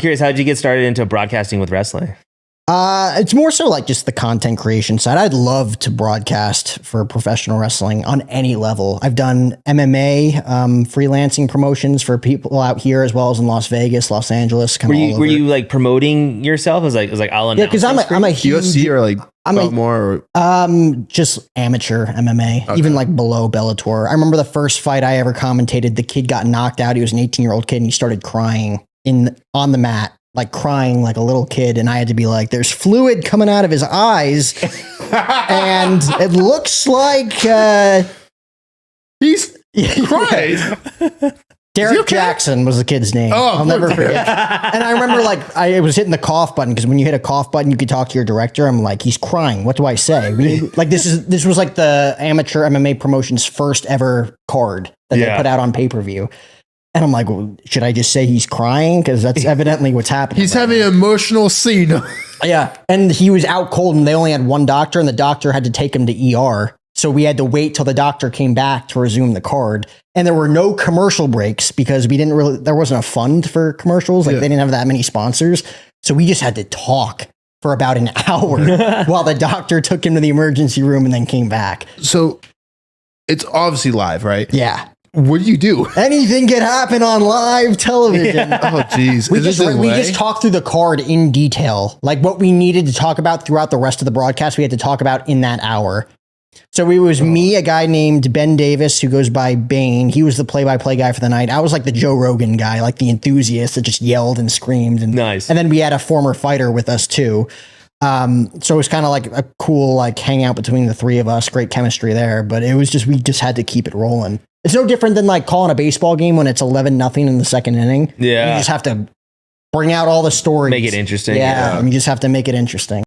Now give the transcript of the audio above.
Curious, how did you get started into broadcasting with wrestling? It's more so like just the content creation side. I'd love to broadcast for professional wrestling on any level. I've done MMA, freelancing promotions for people out here as well as in Las Vegas, Los Angeles. Were you like promoting yourself as like I'll announce? Yeah, because I'm a huge UFC or like more just amateur MMA, Okay. even like below Bellator. I remember the first fight I ever commentated. The kid got knocked out. He was an 18-year-old kid, and he started crying on the mat. Like crying like a little kid, and I had to be like, there's fluid coming out of his eyes and it looks like he's crying. Derek Jackson was the kid's name. Oh, I'll never forget. And I remember like I was hitting the cough button, because when you hit a cough button you could talk to your director. I'm like, he's crying, what do I say? Like this was like the amateur MMA promotion's first ever card that they put out on pay-per-view. And I'm like, well, should I just say he's crying? Because that's evidently what's happening. He's having an emotional scene. Yeah. And he was out cold, and they only had one doctor, and the doctor had to take him to ER. So we had to wait till the doctor came back to resume the card. And there were no commercial breaks because there wasn't a fund for commercials. Like they didn't have that many sponsors. So we just had to talk for about an hour while the doctor took him to the emergency room and then came back. So it's obviously live, right? Yeah. What do you do? Anything can happen on live television. Oh, geez. We just talked through the card in detail. Like what we needed to talk about throughout the rest of the broadcast, we had to talk about in that hour. So it was me, a guy named Ben Davis, who goes by Bane. He was the play-by-play guy for the night. I was like the Joe Rogan guy, like the enthusiast that just yelled and screamed. Nice. And then we had a former fighter with us too. So it was kind of like a cool like hangout between the three of us. Great chemistry there. But it was just, we just had to keep it rolling. It's no different than like calling a baseball game when it's 11-0 in the second inning. Yeah. You just have to bring out all the stories. Make it interesting. Yeah. You just have to make it interesting.